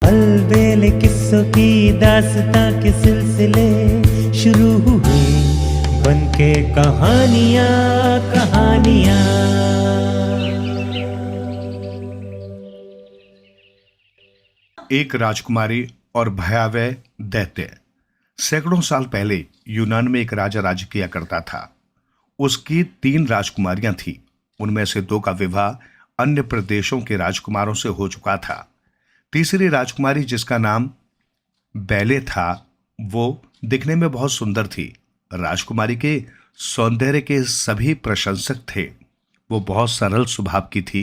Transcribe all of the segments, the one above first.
अलबेले किस्सों की दास्तां के सिलसिले शुरू हुए बनके कहानियां कहानियां। एक राजकुमारी और भयावह दैत्य। सैकड़ों साल पहले यूनान में एक राजा राज्य किया करता था। उसकी 3 राजकुमारियां थीं। उनमें से 2 का विवाह अन्य प्रदेशों के राजकुमारों से हो चुका था। तीसरी राजकुमारी, जिसका नाम बैले था, वो दिखने में बहुत सुंदर थी। राजकुमारी के सौंदर्य के सभी प्रशंसक थे। वो बहुत सरल स्वभाव की थी।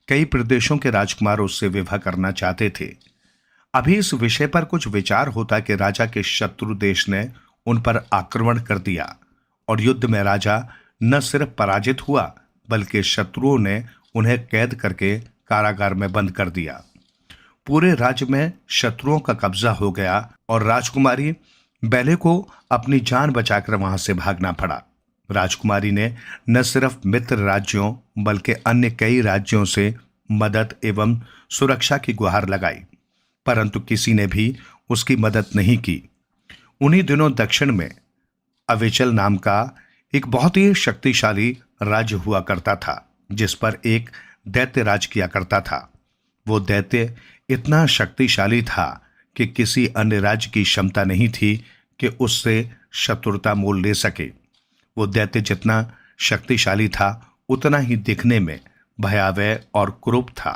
कई प्रदेशों के राजकुमार उससे विवाह करना चाहते थे। अभी इस विषय पर कुछ विचार होता कि राजा के शत्रु देश ने उन पर आक्रमण कर दिया और युद्ध में राजा न सिर्फ पराजित हुआ बल्कि शत्रुओं ने उन्हें कैद करके कारागार में बंद कर दिया। पूरे राज्य में शत्रुओं का कब्जा हो गया और राजकुमारी बैले को अपनी जान बचाकर वहां से भागना पड़ा। राजकुमारी ने न सिर्फ मित्र राज्यों बल्कि अन्य कई राज्यों से मदद एवं सुरक्षा की गुहार लगाई, परंतु किसी ने भी उसकी मदद नहीं की। उन्हीं दिनों दक्षिण में अविचल नाम का एक बहुत ही शक्तिशाली राज्य हुआ करता था, जिस पर एक दैत्य राज किया करता था। वो दैत्य इतना शक्तिशाली था कि किसी अन्य राज्य की क्षमता नहीं थी कि उससे शत्रुता मोल ले सके। वो दैत्य जितना शक्तिशाली था उतना ही दिखने में भयावह और क्रूर था।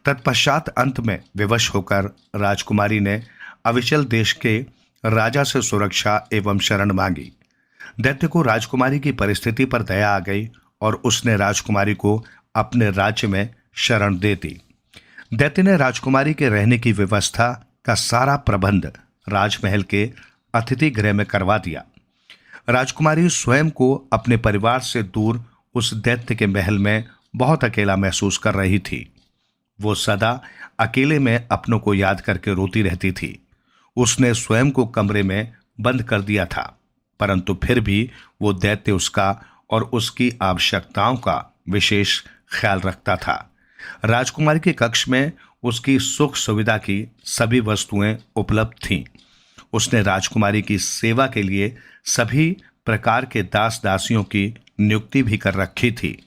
तत्पश्चात अंत में विवश होकर राजकुमारी ने अविचल देश के राजा से सुरक्षा एवं शरण मांगी। दैत्य को राजकुमारी की परिस्थिति पर दया आ गई और उसने राजकुमारी को अपने राज्य में शरण दे दी। दैत्य ने राजकुमारी के रहने की व्यवस्था का सारा प्रबंध राजमहल के अतिथि गृह में करवा दिया। राजकुमारी स्वयं को अपने परिवार से दूर उस दैत्य के महल में बहुत अकेला महसूस कर रही थी। वो सदा अकेले में अपनों को याद करके रोती रहती थी। उसने स्वयं को कमरे में बंद कर दिया था, परंतु फिर भी वो दैत्य उसका और उसकी आवश्यकताओं का विशेष ख्याल रखता था। राजकुमारी के कक्ष में उसकी सुख सुविधा की सभी वस्तुएं उपलब्ध थीं। उसने राजकुमारी की सेवा के लिए सभी प्रकार के दास दासियों की नियुक्ति भी कर रखी थी,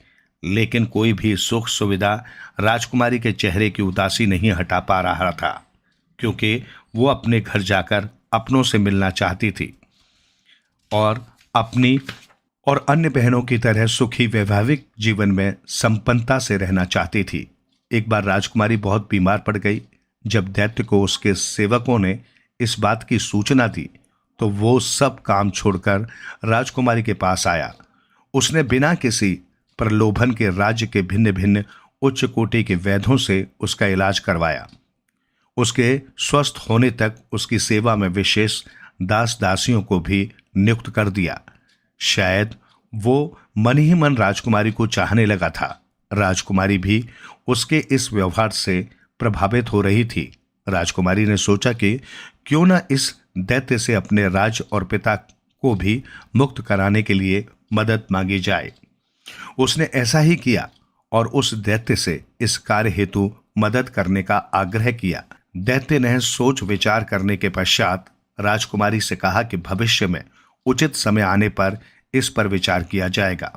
लेकिन कोई भी सुख सुविधा राजकुमारी के चेहरे की उदासी नहीं हटा पा रहा था, क्योंकि वो अपने घर जाकर अपनों से मिलना चाहती थी और अपनी और अन्य बहनों की तरह सुखी वैवाहिक जीवन में संपन्नता से रहना चाहती थी। एक बार राजकुमारी बहुत बीमार पड़ गई। जब दैत्य को उसके सेवकों ने इस बात की सूचना दी तो वो सब काम छोड़कर राजकुमारी के पास आया। उसने बिना किसी प्रलोभन के राज्य के भिन्न भिन्न उच्च कोटि के वैद्यों से उसका इलाज करवाया। उसके स्वस्थ होने तक उसकी सेवा में विशेष दास दासियों को भी नियुक्त कर दिया। शायद वो मन ही मन राजकुमारी को चाहने लगा था। राजकुमारी भी उसके इस व्यवहार से प्रभावित हो रही थी। राजकुमारी ने सोचा कि क्यों न इस दैत्य से अपने राज और पिता को भी मुक्त कराने के लिए मदद मांगी जाए। उसने ऐसा ही किया और उस दैत्य से इस कार्य हेतु मदद करने का आग्रह किया। दैत्य ने सोच विचार करने के पश्चात राजकुमारी से कहा कि भविष्य में उचित समय आने पर इस पर विचार किया जाएगा।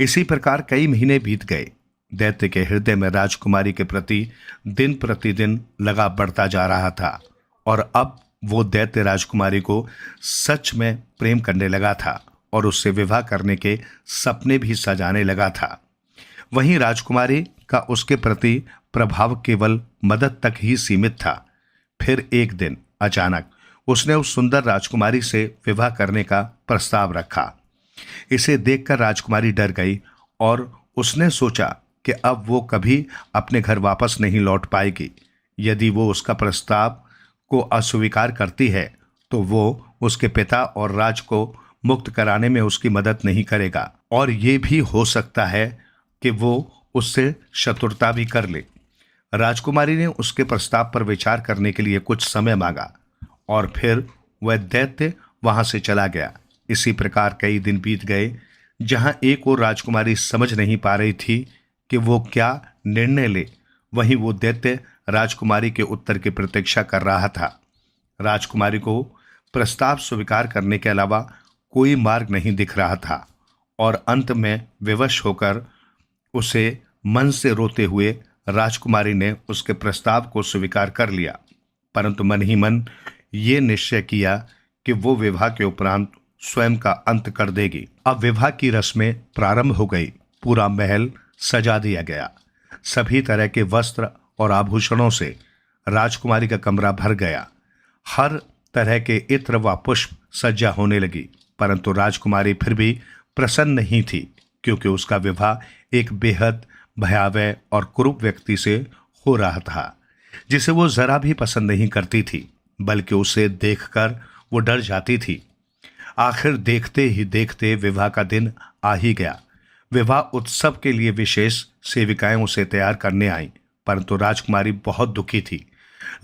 इसी प्रकार कई महीने बीत गए। दैत्य के हृदय में राजकुमारी के प्रति दिन प्रतिदिन लगाव बढ़ता जा रहा था और अब वो दैत्य राजकुमारी को सच में प्रेम करने लगा था और उससे विवाह करने के सपने भी सजाने लगा था। वहीं राजकुमारी का उसके प्रति प्रभाव केवल मदद तक ही सीमित था। फिर एक दिन अचानक उसने उस सुंदर राजकुमारी से विवाह करने का प्रस्ताव रखा। इसे देखकर राजकुमारी डर गई और उसने सोचा कि अब वो कभी अपने घर वापस नहीं लौट पाएगी। यदि वो उसका प्रस्ताव को अस्वीकार करती है तो वो उसके पिता और राज को मुक्त कराने में उसकी मदद नहीं करेगा और ये भी हो सकता है कि वो उससे शत्रुता भी कर ले। राजकुमारी ने उसके प्रस्ताव पर विचार करने के लिए कुछ समय मांगा और फिर वह दैत्य वहां से चला गया। इसी प्रकार कई दिन बीत गए, जहां एक और राजकुमारी समझ नहीं पा रही थी कि वो क्या निर्णय ले, वहीं वो दैत्य राजकुमारी के उत्तर की प्रतीक्षा कर रहा था। राजकुमारी को प्रस्ताव स्वीकार करने के अलावा कोई मार्ग नहीं दिख रहा था और अंत में विवश होकर उसे मन से रोते हुए राजकुमारी ने उसके प्रस्ताव को स्वीकार कर लिया, परंतु मन ही मन ये निश्चय किया कि वो विवाह के उपरांत स्वयं का अंत कर देगी। अब विवाह की रस्में प्रारंभ हो गई। पूरा महल सजा दिया गया। सभी तरह के वस्त्र और आभूषणों से राजकुमारी का कमरा भर गया। हर तरह के इत्र व पुष्प सज्जा होने लगी, परंतु राजकुमारी फिर भी प्रसन्न नहीं थी, क्योंकि उसका विवाह एक बेहद भयावह और कुरूप व्यक्ति से हो रहा था, जिसे वो जरा भी पसंद नहीं करती थी, बल्कि उसे देखकर वो डर जाती थी। आखिर देखते ही देखते विवाह का दिन आ ही गया। विवाह उत्सव के लिए विशेष सेविकाएं उसे तैयार करने आईं, परंतु राजकुमारी बहुत दुखी थी।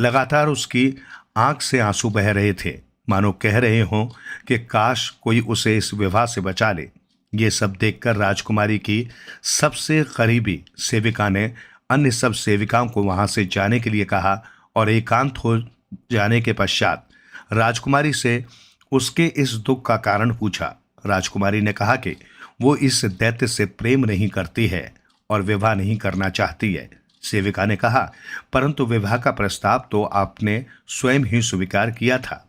लगातार उसकी आंख से आंसू बह रहे थे, मानो कह रहे हों कि काश कोई उसे इस विवाह से बचा ले। ये सब देखकर राजकुमारी की सबसे करीबी सेविका ने अन्य सब सेविकाओं को वहां से जाने के लिए कहा और एकांत हो जाने के पश्चात राजकुमारी से उसके इस दुख का कारण पूछा। राजकुमारी ने कहा कि वो इस दैत्य से प्रेम नहीं करती है और विवाह नहीं करना चाहती है। सेविका ने कहा, परंतु विवाह का प्रस्ताव तो आपने स्वयं ही स्वीकार किया था।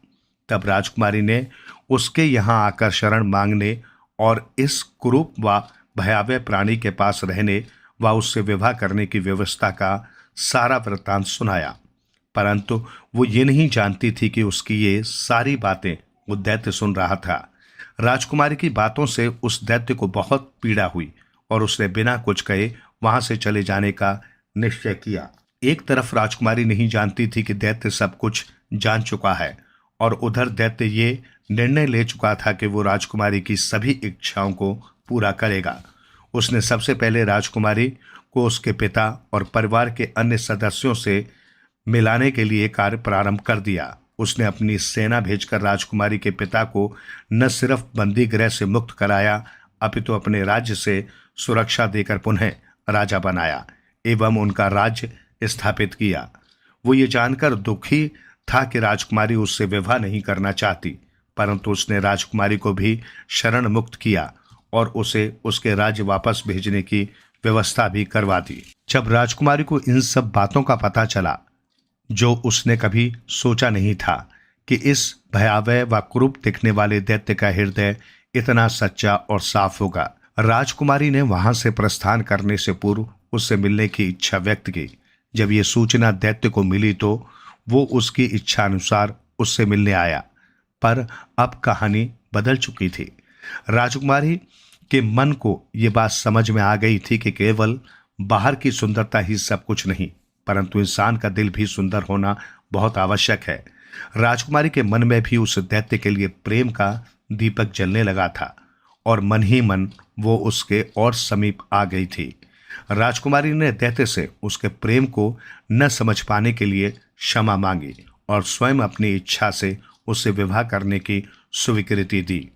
तब राजकुमारी ने उसके यहाँ आकर शरण मांगने और इस कुरूप व भयावह प्राणी के पास रहने व उससे विवाह करने की व्यवस्था का सारा वृत्तांत सुनाया, परंतु वो ये नहीं जानती थी कि उसकी ये सारी बातें वो दैत्य सुन रहा था। राजकुमारी की बातों से उस दैत्य को बहुत पीड़ा हुई और उसने बिना कुछ कहे वहां से चले जाने का निश्चय किया। एक तरफ राजकुमारी नहीं जानती थी कि दैत्य सब कुछ जान चुका है और उधर दैत्य ये निर्णय ले चुका था कि वो राजकुमारी की सभी इच्छाओं को पूरा करेगा। उसने सबसे पहले राजकुमारी को उसके पिता और परिवार के अन्य सदस्यों से मिलाने के लिए कार्य प्रारंभ कर दिया। उसने अपनी सेना भेजकर राजकुमारी के पिता को न सिर्फ बंदी गृह से मुक्त कराया, अपितु अपने राज्य से सुरक्षा देकर पुनः राजा बनाया एवं उनका राज्य स्थापित किया। वो ये जानकर दुखी था कि राजकुमारी उससे विवाह नहीं करना चाहती, परंतु उसने राजकुमारी को भी शरण मुक्त किया और उसे उसके राज्य वापस भेजने की व्यवस्था भी करवा दी। जब राजकुमारी को इन सब बातों का पता चला, जो उसने कभी सोचा नहीं था कि इस भयावह व कुरूप दिखने वाले दैत्य का हृदय इतना सच्चा और साफ होगा, राजकुमारी ने वहां से प्रस्थान करने से पूर्व उससे मिलने की इच्छा व्यक्त की। जब ये सूचना दैत्य को मिली तो वो उसकी इच्छा अनुसार उससे मिलने आया, पर अब कहानी बदल चुकी थी। राजकुमारी के मन को ये बात समझ में आ गई थी कि केवल बाहर की सुंदरता ही सब कुछ नहीं, परंतु इंसान का दिल भी सुंदर होना बहुत आवश्यक है। राजकुमारी के मन में भी उस दैत्य के लिए प्रेम का दीपक जलने लगा था और मन ही मन वो उसके और समीप आ गई थी। राजकुमारी ने दैत्य से उसके प्रेम को न समझ पाने के लिए क्षमा मांगी और स्वयं अपनी इच्छा से उससे विवाह करने की स्वीकृति दी।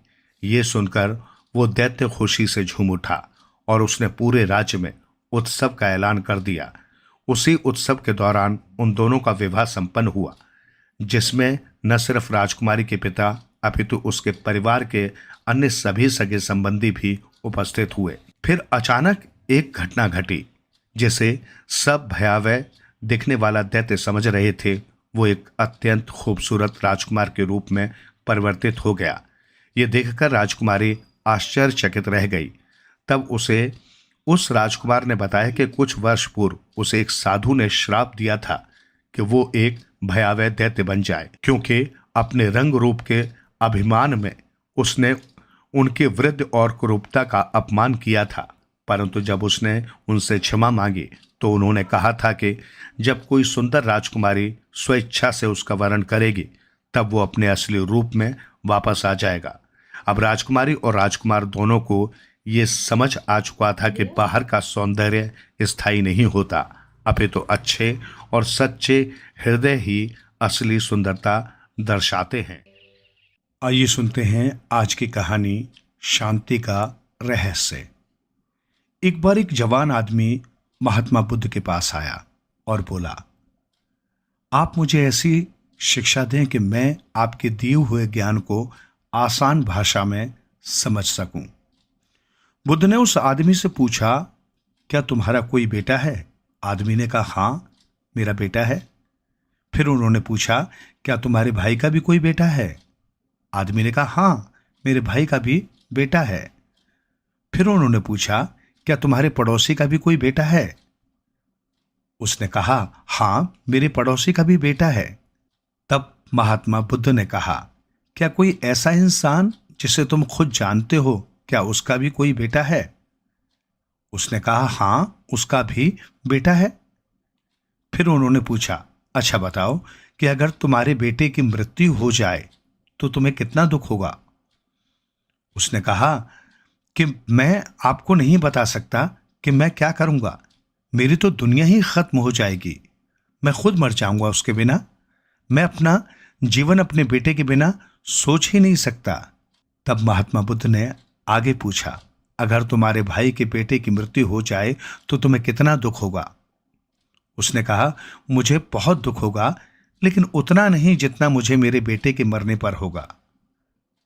ये सुनकर वो दैत्य खुशी से झूम उठा और उसने पूरे राज्य में उत्सव का ऐलान कर दिया। उसी उत्सव के दौरान उन दोनों का विवाह संपन्न हुआ, जिसमें न सिर्फ राजकुमारी के पिता अपितु उसके परिवार के अन्य सभी सगे संबंधी भी उपस्थित हुए। फिर अचानक एक घटना घटी जिसे सब भयावह दिखने वाला दैत्य समझ रहे थे। वो एक अत्यंत खूबसूरत राजकुमार के रूप में परिवर्तित हो गया। ये देखकर राजकुमारी आश्चर्यचकित रह गई। तब उसे उस राजकुमार ने बताया कि कुछ वर्ष पूर्व उसे एक साधु ने श्राप दिया था कि वो एक भयावह दैत्य बन जाए, क्योंकि अपने रंग रूप के अभिमान में उसने उनके वृद्ध और कुरूपता का अपमान किया था। परंतु जब उसने उनसे क्षमा मांगी तो उन्होंने कहा था कि जब कोई सुंदर राजकुमारी स्वेच्छा से उसका वरण करेगी तब वो अपने असली रूप में वापस आ जाएगा। अब राजकुमारी और राजकुमार दोनों को ये समझ आ चुका था कि बाहर का सौंदर्य स्थायी नहीं होता, अपितु अच्छे और सच्चे हृदय ही असली सुंदरता दर्शाते हैं। आइए सुनते हैं आज की कहानी शांति का रहस्य। एक बार एक जवान आदमी महात्मा बुद्ध के पास आया और बोला, आप मुझे ऐसी शिक्षा दें कि मैं आपके दिए हुए ज्ञान को आसान भाषा में समझ सकूं। बुद्ध ने उस आदमी से पूछा, क्या तुम्हारा कोई बेटा है? आदमी ने कहा, हाँ, मेरा बेटा है। फिर उन्होंने पूछा, क्या तुम्हारे भाई का भी कोई बेटा है? आदमी ने कहा, हाँ, मेरे भाई का भी बेटा है। फिर उन्होंने पूछा, क्या तुम्हारे पड़ोसी का भी कोई बेटा है? उसने कहा, हाँ, मेरे पड़ोसी का भी बेटा है। तब महात्मा बुद्ध ने कहा, क्या कोई ऐसा इंसान जिसे तुम खुद जानते हो, क्या उसका भी कोई बेटा है? उसने कहा, हाँ, उसका भी बेटा है। फिर उन्होंने पूछा, अच्छा बताओ कि अगर तुम्हारे बेटे की मृत्यु हो जाए तो तुम्हें कितना दुख होगा? उसने कहा कि मैं आपको नहीं बता सकता कि मैं क्या करूंगा। मेरी तो दुनिया ही खत्म हो जाएगी। मैं खुद मर जाऊंगा उसके बिना। मैं अपना जीवन अपने बेटे के बिना सोच ही नहीं सकता। तब महात्मा बुद्ध ने आगे पूछा, अगर तुम्हारे भाई के बेटे की मृत्यु हो जाए तो तुम्हें कितना दुख होगा? उसने कहा, मुझे बहुत दुख होगा, लेकिन उतना नहीं जितना मुझे मेरे बेटे के मरने पर होगा।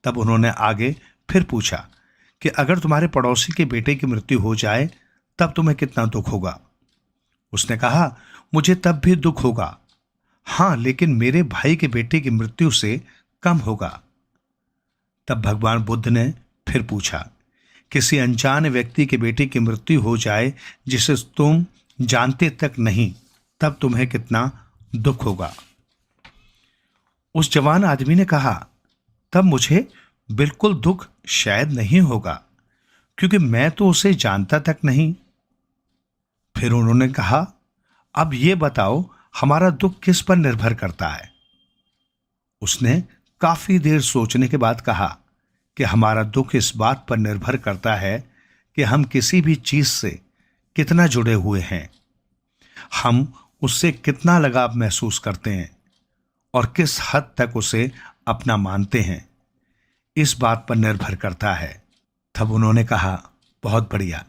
तब उन्होंने आगे फिर पूछा कि अगर तुम्हारे पड़ोसी के बेटे की मृत्यु हो जाए तब तुम्हें कितना दुख होगा? उसने कहा, मुझे तब भी दुख होगा, हाँ, लेकिन मेरे भाई के बेटे की मृत्यु से कम होगा। तब भगवान बुद्ध ने फिर पूछा, किसी अनजान व्यक्ति के बेटे की मृत्यु हो जाए जिसे तुम जानते तक नहीं, तब तुम्हें कितना दुख होगा? उस जवान आदमी ने कहा, तब मुझे बिल्कुल दुख शायद नहीं होगा, क्योंकि मैं तो उसे जानता तक नहीं। फिर उन्होंने कहा, अब ये बताओ हमारा दुख किस पर निर्भर करता है? उसने काफी देर सोचने के बाद कहा कि हमारा दुख इस बात पर निर्भर करता है कि हम किसी भी चीज से कितना जुड़े हुए हैं, हम उससे कितना लगाव महसूस करते हैं और किस हद तक उसे अपना मानते हैं, इस बात पर निर्भर करता है। तब उन्होंने कहा, बहुत बढ़िया।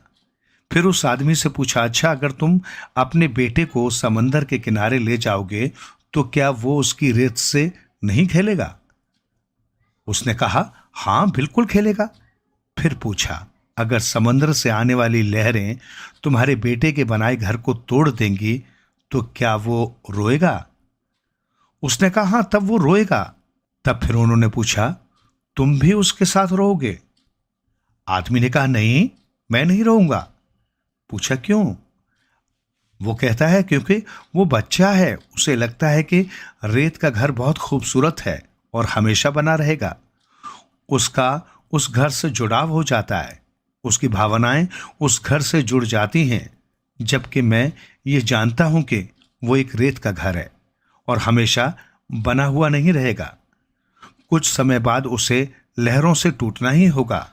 फिर उस आदमी से पूछा, अच्छा, अगर तुम अपने बेटे को समंदर के किनारे ले जाओगे तो क्या वो उसकी रेत से नहीं खेलेगा? उसने कहा, हाँ, बिल्कुल खेलेगा। फिर पूछा, अगर समंदर से आने वाली लहरें तुम्हारे बेटे के बनाए घर को तोड़ देंगी तो क्या वो रोएगा? उसने कहा, हाँ, तब वो रोएगा। तब फिर उन्होंने पूछा, तुम भी उसके साथ रोओगे? आदमी ने कहा, नहीं, मैं नहीं रोऊंगा। पूछा, क्यों? वो कहता है, क्योंकि वो बच्चा है, उसे लगता है कि रेत का घर बहुत खूबसूरत है और हमेशा बना रहेगा। उसका उस घर से जुड़ाव हो जाता है, उसकी भावनाएं उस घर से जुड़ जाती हैं, जबकि मैं ये जानता हूं कि वो एक रेत का घर है और हमेशा बना हुआ नहीं रहेगा। कुछ समय बाद उसे लहरों से टूटना ही होगा।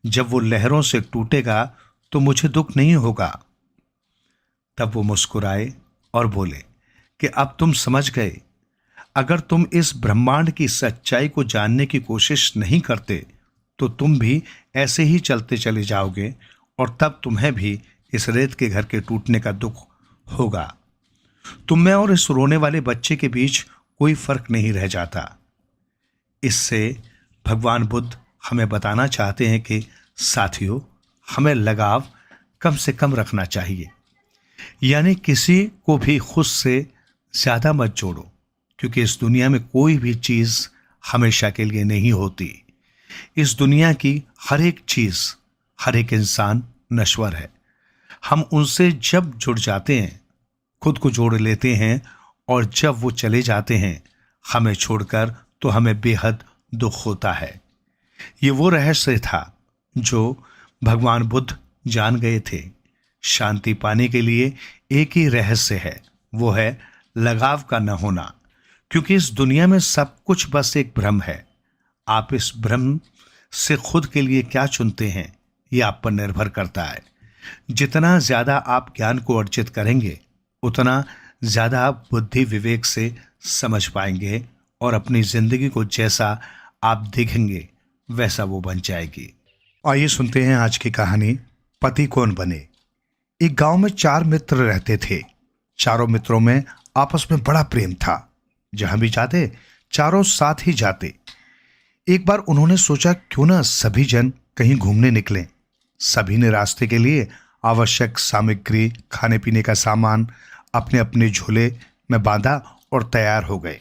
जब वो लहरों से टूटेगा तो मुझे दुख नहीं होगा। तब वो मुस्कुराए और बोले कि अब तुम समझ गए। अगर तुम इस ब्रह्मांड की सच्चाई को जानने की कोशिश नहीं करते तो तुम भी ऐसे ही चलते चले जाओगे और तब तुम्हें भी इस रेत के घर के टूटने का दुख होगा। तुम में और इस रोने वाले बच्चे के बीच कोई फर्क नहीं रह जाता। इससे भगवान बुद्ध हमें बताना चाहते हैं कि साथियों, हमें लगाव कम से कम रखना चाहिए, यानी किसी को भी खुद से ज्यादा मत जोड़ो, क्योंकि इस दुनिया में कोई भी चीज हमेशा के लिए नहीं होती। इस दुनिया की हर एक चीज, हर एक इंसान नश्वर है। हम उनसे जब जुड़ जाते हैं, खुद को जोड़ लेते हैं, और जब वो चले जाते हैं हमें छोड़कर, तो हमें बेहद दुख होता है। ये वो रहस्य था जो भगवान बुद्ध जान गए थे। शांति पाने के लिए एक ही रहस्य है, वो है लगाव का न होना, क्योंकि इस दुनिया में सब कुछ बस एक भ्रम है। आप इस भ्रम से खुद के लिए क्या चुनते हैं, ये आप पर निर्भर करता है। जितना ज्यादा आप ज्ञान को अर्जित करेंगे, उतना ज्यादा आप बुद्धि विवेक से समझ पाएंगे और अपनी जिंदगी को जैसा आप देखेंगे वैसा वो बन जाएगी। आइए सुनते हैं आज की कहानी, पति कौन बने। एक गांव में 4 मित्र रहते थे। चारों मित्रों में आपस में बड़ा प्रेम था। जहां भी जाते चारों साथ ही जाते। एक बार उन्होंने सोचा क्यों ना सभी जन कहीं घूमने निकलें। सभी ने रास्ते के लिए आवश्यक सामग्री, खाने पीने का सामान अपने अपने झोले में बांधा और तैयार हो गए।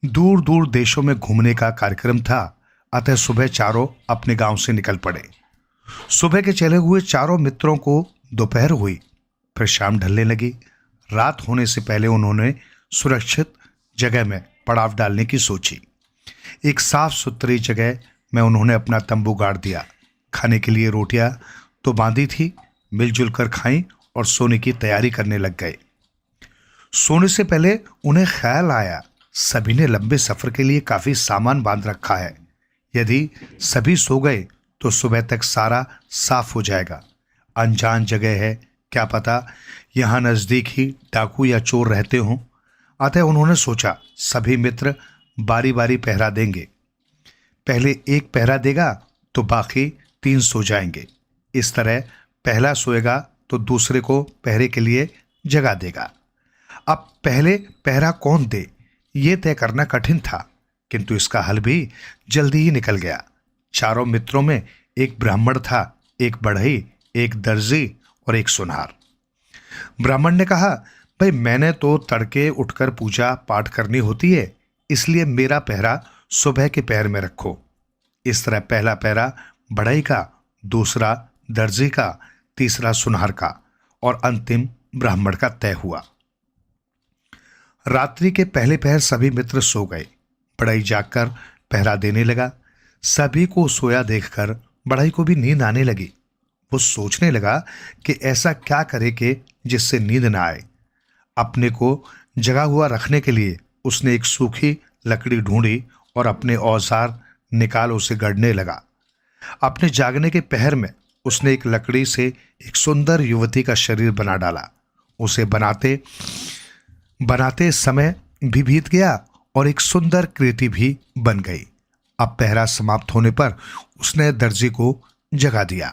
दूर दूर देशों में घूमने का कार्यक्रम था, अतः सुबह चारों अपने गांव से निकल पड़े। सुबह के चले हुए चारों मित्रों को दोपहर हुई, फिर शाम ढलने लगी। रात होने से पहले उन्होंने सुरक्षित जगह में पड़ाव डालने की सोची। एक साफ सुथरी जगह में उन्होंने अपना तंबू गाड़ दिया। खाने के लिए रोटियां तो बांधी थी, मिलजुल कर खाई और सोने की तैयारी करने लग गए। सोने से पहले उन्हें ख्याल आया सभी ने लंबे सफर के लिए काफी सामान बांध रखा है। यदि सभी सो गए तो सुबह तक सारा साफ हो जाएगा। अनजान जगह है, क्या पता यहां नजदीक ही डाकू या चोर रहते हों। अतः उन्होंने सोचा सभी मित्र बारी बारी पहरा देंगे। पहले एक पहरा देगा तो बाकी 3 सो जाएंगे। इस तरह पहला सोएगा तो दूसरे को पहरे के लिए जगा देगा। अब पहले पहरा कौन दे ये तय करना कठिन था, किंतु इसका हल भी जल्दी ही निकल गया। चारों मित्रों में एक ब्राह्मण था, एक बढ़ई, एक दर्जी और एक सुनार। ब्राह्मण ने कहा, भाई मैंने तो तड़के उठकर पूजा पाठ करनी होती है, इसलिए मेरा पहरा सुबह के पहर में रखो। इस तरह पहला पहरा बढ़ई का, दूसरा दर्जी का, तीसरा सुनार का और अंतिम ब्राह्मण का तय हुआ। रात्रि के पहले पहर सभी मित्र सो गए। बढ़ई जागकर पहरा देने लगा। सभी को सोया देखकर बढ़ई को भी नींद आने लगी। वो सोचने लगा कि ऐसा क्या करे कि जिससे नींद ना आए। अपने को जगा हुआ रखने के लिए उसने एक सूखी लकड़ी ढूंढी और अपने औजार निकाल उसे गढ़ने लगा। अपने जागने के पहर में उसने एक लकड़ी से एक सुंदर युवती का शरीर बना डाला। उसे बनाते बनाते समय भी बीत गया और एक सुंदर कृति भी बन गई। अब पहरा समाप्त होने पर उसने दर्जी को जगा दिया।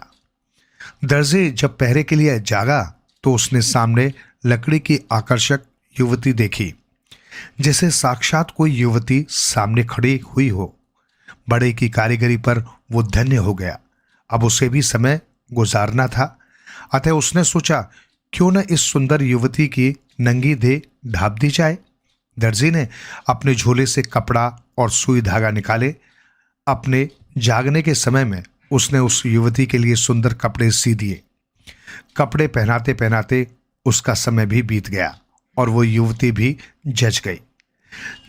दर्जी जब पहरे के लिए जागा तो उसने सामने लकड़ी की आकर्षक युवती देखी, जैसे साक्षात कोई युवती सामने खड़ी हुई हो। बड़े की कारीगरी पर वो धन्य हो गया। अब उसे भी समय गुजारना था, अतः उसने सोचा क्यों न इस सुंदर युवती की नंगी देह ढाप दी जाए। दर्जी ने अपने झोले से कपड़ा और सुई धागा निकाले। अपने जागने के समय में उसने उस युवती के लिए सुंदर कपड़े सी दिए। कपड़े पहनाते पहनाते उसका समय भी बीत गया और वो युवती भी जच गई।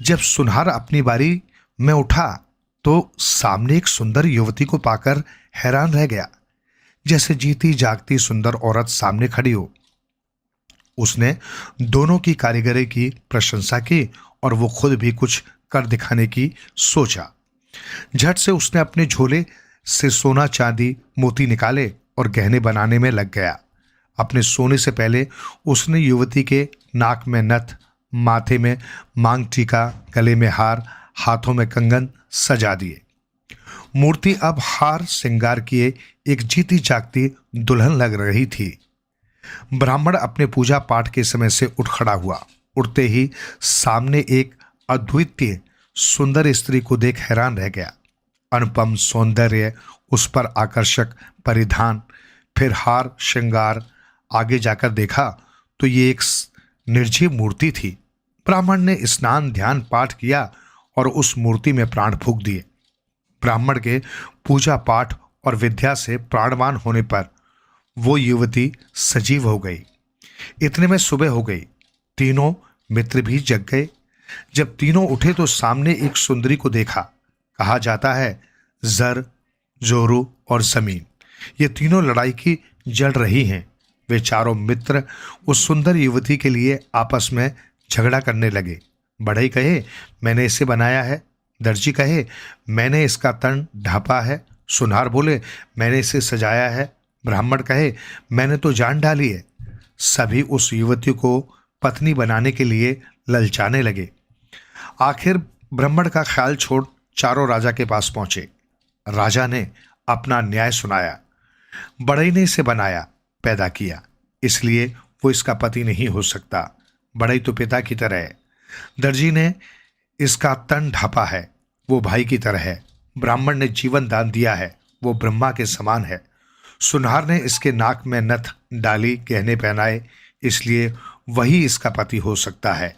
जब सुनार अपनी बारी में उठा तो सामने एक सुंदर युवती को पाकर हैरान रह गया, जैसे जीती जागती सुंदर औरत सामने खड़ी हो। उसने दोनों की कारीगरी की प्रशंसा की और वो खुद भी कुछ कर दिखाने की सोचा। झट से उसने अपने झोले से सोना चांदी मोती निकाले और गहने बनाने में लग गया। अपने सोने से पहले उसने युवती के नाक में नथ, माथे में मांग टीका, गले में हार, हाथों में कंगन सजा दिए। मूर्ति अब हार श्रृंगार किए एक जीती जागती दुल्हन लग रही थी। ब्राह्मण अपने पूजा पाठ के समय से उठ खड़ा हुआ। उठते ही सामने एक अद्वितीय सुंदर स्त्री को देख हैरान रह गया। अनुपम सौंदर्य, उस पर आकर्षक परिधान, फिर हार श्रृंगार। आगे जाकर देखा तो ये एक निर्जीव मूर्ति थी। ब्राह्मण ने स्नान ध्यान पाठ किया और उस मूर्ति में प्राण फूंक दिए। ब्राह्मण के पूजा पाठ और विद्या से प्राणवान होने पर वो युवती सजीव हो गई। इतने में सुबह हो गई। तीनों मित्र भी जग गए। जब तीनों उठे तो सामने एक सुंदरी को देखा। कहा जाता है जर, जोरू और जमीन, ये तीनों लड़ाई की जल रही हैं। वे चारों मित्र उस सुंदर युवती के लिए आपस में झगड़ा करने लगे। बढ़ई कहे मैंने इसे बनाया है, दर्जी कहे मैंने इसका तन ढापा है, सुनार बोले मैंने इसे सजाया है, ब्राह्मण कहे मैंने तो जान डाली है। सभी उस युवती को पत्नी बनाने के लिए ललचाने लगे। आखिर ब्राह्मण का ख्याल छोड़ चारों राजा के पास पहुंचे। राजा ने अपना न्याय सुनाया। बढ़ई ने इसे बनाया, पैदा किया, इसलिए वो इसका पति नहीं हो सकता। बड़ाई तो पिता की तरह है। दर्जी ने इसका तन ढापा है, वो भाई की तरह है। ब्राह्मण ने जीवन दान दिया है, वो ब्रह्मा के समान है। सुनार ने इसके नाक में नथ डाली, गहने पहनाए, इसलिए वही इसका पति हो सकता है।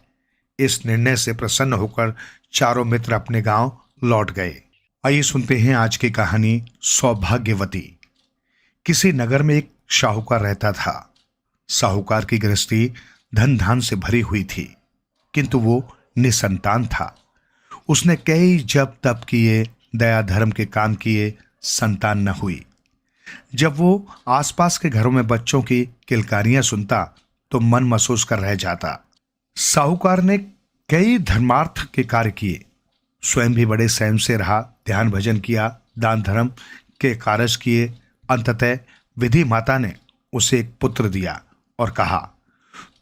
इस निर्णय से प्रसन्न होकर चारों मित्र अपने गांव लौट गए। आइए सुनते हैं आज की कहानी सौभाग्यवती। किसी नगर में एक साहूकार रहता था। साहूकार की गृहस्थी धन धान से भरी हुई थी, किंतु वो निसंतान था। उसने कई जप तप किए, दया धर्म के काम किए, संतान न हुई। जब वो आसपास के घरों में बच्चों की किलकारियां सुनता तो मन महसूस कर रह जाता। साहूकार ने कई धर्मार्थ के कार्य किए, स्वयं भी बड़े संयम से रहा, ध्यान भजन किया, दान धर्म के कार्य किए। अंततः विधि माता ने उसे एक पुत्र दिया और कहा,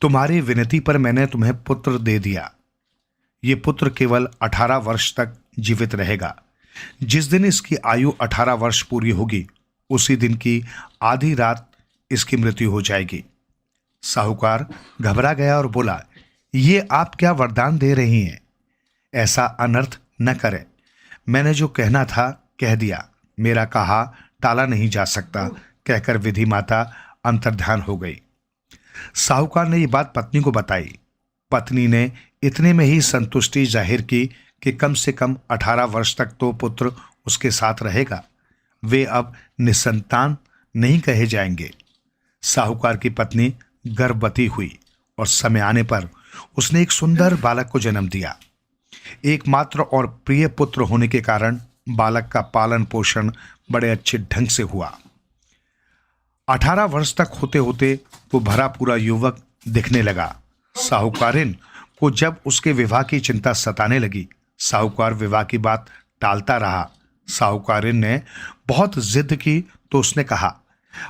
तुम्हारी विनती पर मैंने तुम्हें पुत्र दे दिया। ये पुत्र केवल 18 वर्ष तक जीवित रहेगा। जिस दिन इसकी आयु 18 वर्ष पूरी होगी, उसी दिन की आधी रात इसकी मृत्यु हो जाएगी। साहूकार घबरा गया और बोला, ये आप क्या वरदान दे रही हैं? ऐसा अनर्थ न करें। मैंने जो कहना था कह दिया, मेरा कहा टाला नहीं जा सकता, कहकर विधि माता अंतर्ध्यान हो गई। साहूकार ने ये बात पत्नी को बताई। पत्नी ने इतने में ही संतुष्टि जाहिर की कि कम से कम 18 वर्ष तक तो पुत्र उसके साथ रहेगा। वे अब निसंतान नहीं कहे जाएंगे। साहूकार की पत्नी गर्भवती हुई और समय आने पर उसने एक सुंदर बालक को जन्म दिया। एकमात्र और प्रिय पुत्र होने के कारण बालक का पालन पोषण बड़े अच्छे ढंग से हुआ। 18 वर्ष तक होते होते वो भरा पूरा युवक दिखने लगा। साहूकारिन को जब उसके विवाह की चिंता सताने लगी, साहूकार विवाह की बात टालता रहा। साहूकारिन ने बहुत जिद की तो उसने कहा,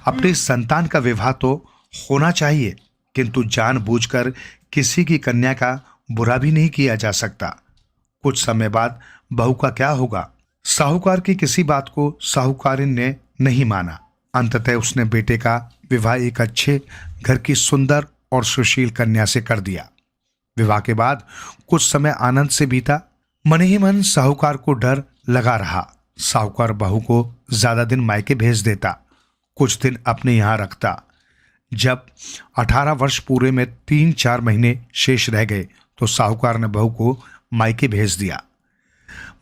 अपनी संतान का विवाह तो होना चाहिए, किंतु जानबूझकर किसी की कन्या का बुरा भी नहीं किया जा सकता। कुछ समय बाद बहू का क्या होगा? साहूकार की किसी बात को साहूकारिन ने नहीं माना। अंततः उसने बेटे का विवाह एक अच्छे घर की सुंदर और सुशील कन्या से कर दिया। विवाह के बाद कुछ समय आनंद से बीता। मन ही मन साहूकार को डर लगा रहा। साहूकार बहू को ज्यादा दिन मायके भेज देता, कुछ दिन अपने यहां रखता। जब 18 वर्ष पूरे में 3-4 महीने शेष रह गए तो साहूकार ने बहू को मायके भेज दिया।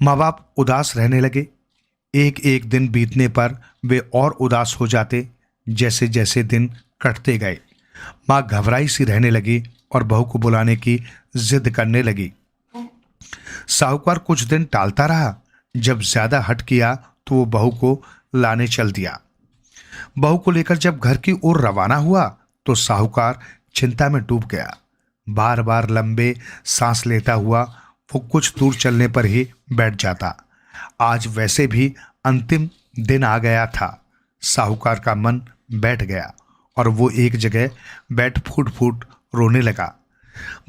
माँ बाप उदास रहने लगे। एक एक दिन बीतने पर वे और उदास हो जाते। जैसे जैसे दिन कटते गए, माँ घबराई सी रहने लगी और बहू को बुलाने की जिद करने लगी। साहूकार कुछ दिन टालता रहा। जब ज्यादा हट किया तो वो बहू को लाने चल दिया। बहू को लेकर जब घर की ओर रवाना हुआ तो साहूकार चिंता में डूब गया। बार बार लंबे सांस लेता हुआ वो कुछ दूर चलने पर ही बैठ जाता। आज वैसे भी अंतिम दिन आ गया था। साहूकार का मन बैठ गया और वो एक जगह बैठ फूट फूट रोने लगा।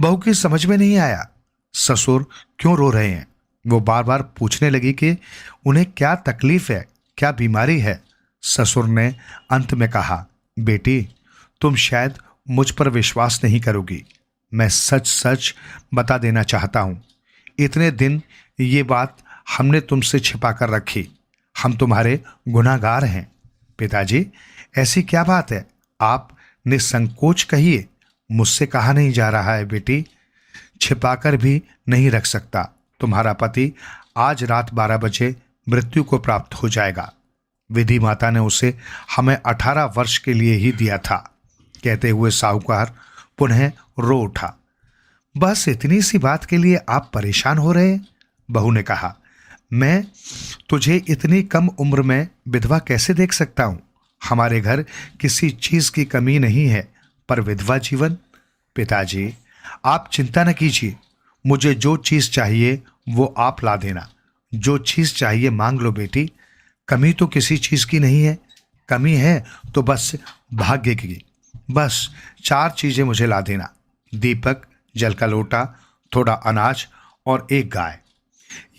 बहू की समझ में नहीं आया, ससुर क्यों रो रहे हैं। वो बार बार पूछने लगी कि उन्हें क्या तकलीफ है, क्या बीमारी है। ससुर ने अंत में कहा, बेटी तुम शायद मुझ पर विश्वास नहीं करोगी, मैं सच सच बता देना चाहता हूं। इतने दिन ये बात हमने तुमसे छिपा कर रखी। हम तुम्हारे गुनाहगार हैं। पिताजी ऐसी क्या बात है, आप निसंकोच कहिए। मुझसे कहा नहीं जा रहा है बेटी, छिपाकर भी नहीं रख सकता। तुम्हारा पति आज रात 12 बजे मृत्यु को प्राप्त हो जाएगा। विधि माता ने उसे हमें 18 वर्ष के लिए ही दिया था। कहते हुए साहूकार पुनः रो उठा। बस इतनी सी बात के लिए आप परेशान हो रहे हैं? बहू ने कहा, मैं तुझे इतनी कम उम्र में विधवा कैसे देख सकता हूं? हमारे घर किसी चीज की कमी नहीं है, पर विधवा जीवन। पिताजी आप चिंता न कीजिए, मुझे जो चीज चाहिए वो आप ला देना। जो चीज चाहिए मांग लो बेटी, कमी तो किसी चीज की नहीं है। कमी है तो बस भाग्य की। बस 4 चीजें मुझे ला देना, दीपक, जल का लोटा, थोड़ा अनाज और एक गाय।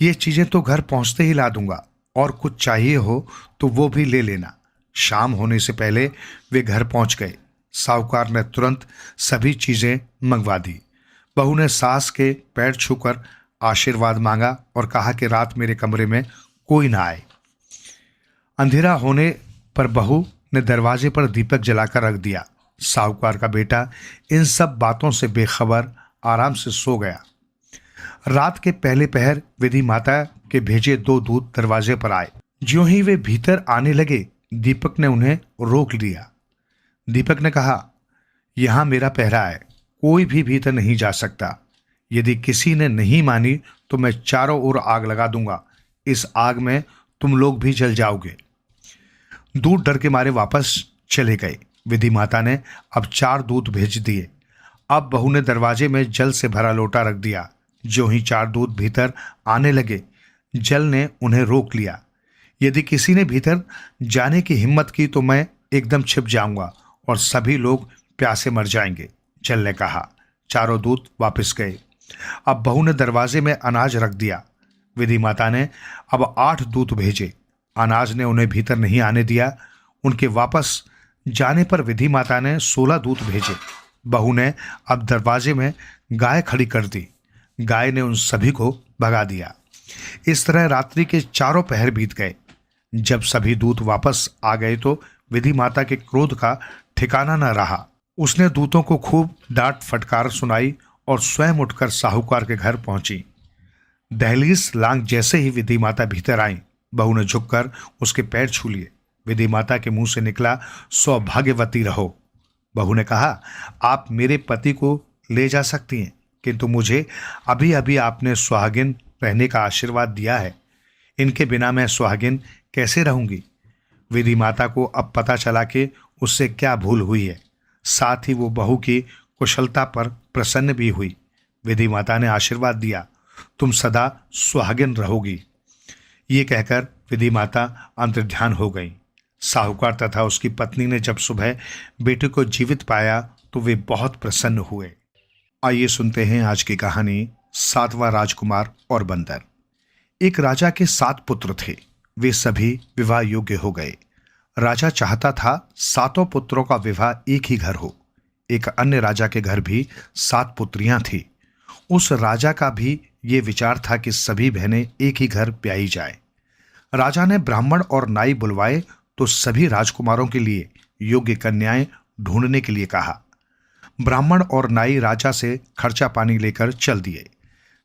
ये चीजें तो घर पहुंचते ही ला दूंगा, और कुछ चाहिए हो तो वो भी ले लेना। शाम होने से पहले वे घर पहुंच गए। साहूकार ने तुरंत सभी चीजें मंगवा दी। बहू ने सास के पैर छूकर आशीर्वाद मांगा और कहा कि रात मेरे कमरे में कोई ना आए। अंधेरा होने पर बहू ने दरवाजे पर दीपक जलाकर रख दिया। साहूकार का बेटा इन सब बातों से बेखबर आराम से सो गया। रात के पहले पहर विधि माता के भेजे 2 दूत दरवाजे पर आए। ज्यों ही वे भीतर आने लगे, दीपक ने उन्हें रोक लिया। दीपक ने कहा, यहां मेरा पहरा है, कोई भी भीतर नहीं जा सकता। यदि किसी ने नहीं मानी तो मैं चारों ओर आग लगा दूंगा। इस आग में तुम लोग भी जल जाओगे। दूत डर के मारे वापस चले गए। विधि माता ने अब 4 दूत भेज दिए। अब बहू ने दरवाजे में जल से भरा लोटा रख दिया। जो ही 4 दूत भीतर आने लगे, जल ने उन्हें रोक लिया। यदि किसी ने भीतर जाने की हिम्मत की तो मैं एकदम छिप जाऊंगा और सभी लोग प्यासे मर जाएंगे, जल ने कहा। चारों दूत वापस गए। अब बहू ने दरवाजे में अनाज रख दिया। विधि माता ने अब 8 दूत भेजे। अनाज ने उन्हें भीतर नहीं आने दिया। उनके वापस जाने पर विधि माता ने 16 दूत भेजे। बहू ने अब दरवाजे में गाय खड़ी कर दी। गाय ने उन सभी को भगा दिया। इस तरह रात्रि के चारों पहर बीत गए। जब सभी दूत वापस आ गए तो विधि माता के क्रोध का ठिकाना न रहा। उसने दूतों को खूब डांट फटकार सुनाई और स्वयं उठकर साहूकार के घर पहुंची। दहलीज लांग जैसे ही विधि माता भीतर आई, बहू ने झुककर उसके पैर छू लिए। विधि माता के मुंह से निकला, सौभाग्यवती रहो। बहू ने कहा, आप मेरे पति को ले जा सकती हैं, किंतु मुझे अभी अभी आपने सुहागिन रहने का आशीर्वाद दिया है। इनके बिना मैं सुहागिन कैसे रहूंगी। विधि माता को अब पता चला कि उससे क्या भूल हुई है। साथ ही वो बहू की कुशलता पर प्रसन्न भी हुई। विधि माता ने आशीर्वाद दिया, तुम सदा सुहागिन रहोगी। ये कहकर विधि माता अंतर्ध्यान हो गई। साहूकार तथा उसकी पत्नी ने जब सुबह बेटे को जीवित पाया तो वे बहुत प्रसन्न हुए। आइए सुनते हैं आज की कहानी, 7वां राजकुमार और बंदर। एक राजा के 7 पुत्र थे। वे सभी विवाह योग्य हो गए। राजा चाहता था 7 पुत्रों का विवाह एक ही घर हो। एक अन्य राजा के घर भी 7 पुत्रियां थी। उस राजा का भी ये विचार था कि सभी बहनें एक ही घर ब्याही जाए। राजा ने ब्राह्मण और नाई बुलवाए तो सभी राजकुमारों के लिए योग्य कन्याएं ढूंढने के लिए कहा। ब्राह्मण और नाई राजा से खर्चा पानी लेकर चल दिए।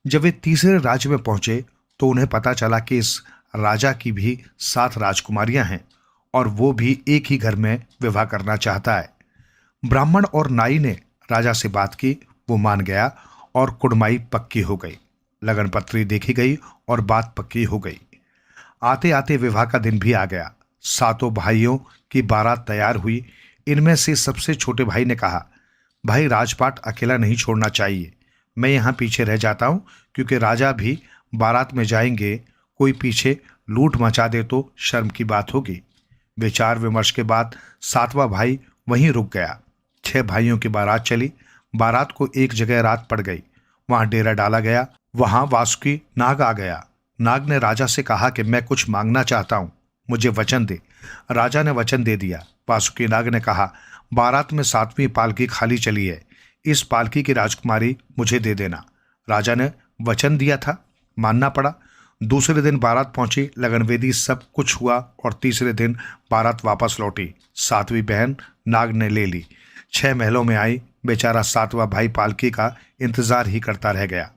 जब वे तीसरे राज्य में पहुंचे तो उन्हें पता चला कि इस राजा की भी 7 राजकुमारियां हैं और वो भी एक ही घर में विवाह करना चाहता है। ब्राह्मण और नाई ने राजा से बात की। वो मान गया और कुड़माई पक्की हो गई। लगन पत्री देखी गई और बात पक्की हो गई। आते आते विवाह का दिन भी आ गया। 7 भाइयों की बारात तैयार हुई। इनमें से सबसे छोटे भाई ने कहा, भाई राजपाट अकेला नहीं छोड़ना चाहिए। मैं यहाँ पीछे रह जाता हूँ, क्योंकि राजा भी बारात में जाएंगे। कोई पीछे लूट मचा दे तो शर्म की बात होगी। विचार विमर्श के बाद 7वां भाई वहीं रुक गया। 6 भाइयों की बारात चली। बारात को एक जगह रात पड़ गई। वहां डेरा डाला गया। वहां वासुकी नाग आ गया। नाग ने राजा से कहा कि मैं कुछ मांगना चाहता हूं, मुझे वचन दे। राजा ने वचन दे दिया। वासुकी नाग ने कहा, बारात में 7वीं पालकी खाली चली है, इस पालकी की राजकुमारी मुझे दे देना। राजा ने वचन दिया था, मानना पड़ा। दूसरे दिन बारात पहुंची, लगन वेदी सब कुछ हुआ और तीसरे दिन बारात वापस लौटी। 7वीं बहन नाग ने ले ली। 6 महलों में आई। बेचारा 7वां भाई पालकी का इंतजार ही करता रह गया।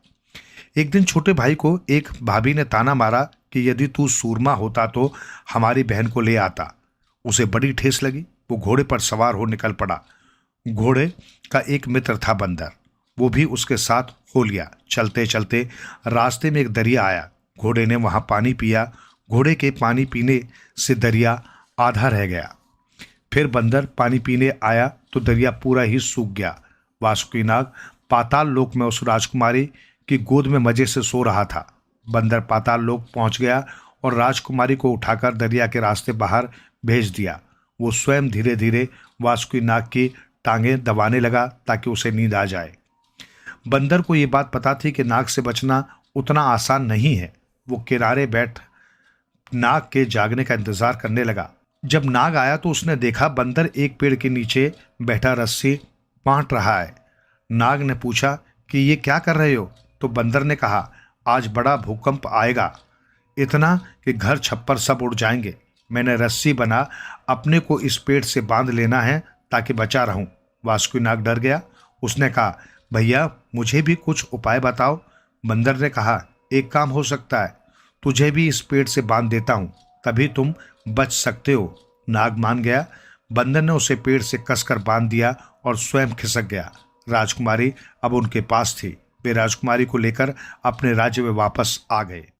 एक दिन छोटे भाई को एक भाभी ने ताना मारा कि यदि तू सूरमा होता तो हमारी बहन को ले आता। उसे बड़ी ठेस लगी। वो घोड़े पर सवार हो निकल पड़ा। घोड़े का एक मित्र था बंदर, वो भी उसके साथ हो लिया। चलते चलते रास्ते में एक दरिया आया। घोड़े ने वहां पानी पिया। घोड़े के पानी पीने से दरिया आधा रह गया। फिर बंदर पानी पीने आया तो दरिया पूरा ही सूख गया। वासुकी नाग पाताल लोक में उस राजकुमारी की गोद में मजे से सो रहा था। बंदर पाताल लोक पहुंच गया और राजकुमारी को उठाकर दरिया के रास्ते बाहर भेज दिया। वो स्वयं धीरे धीरे वासुकी नाग की टांगें दबाने लगा ताकि उसे नींद आ जाए। बंदर को ये बात पता थी कि नाग से बचना उतना आसान नहीं है। वो किनारे बैठ नाग के जागने का इंतजार करने लगा। जब नाग आया तो उसने देखा बंदर एक पेड़ के नीचे बैठा रस्सी बांट रहा है। नाग ने पूछा कि ये क्या कर रहे हो? तो बंदर ने कहा, आज बड़ा भूकंप आएगा, इतना कि घर छप्पर सब उड़ जाएंगे। मैंने रस्सी बना अपने को इस पेड़ से बांध लेना है ताकि बचा रहूं। वासुकीनाग डर गया। उसने कहा, भैया मुझे भी कुछ उपाय बताओ। बंदर ने कहा, एक काम हो सकता है, तुझे भी इस पेड़ से बांध देता हूं, तभी तुम बच सकते हो। नाग मान गया। बंदर ने उसे पेड़ से कसकर बांध दिया और स्वयं खिसक गया। राजकुमारी अब उनके पास थी। वे राजकुमारी को लेकर अपने राज्य में वापस आ गए।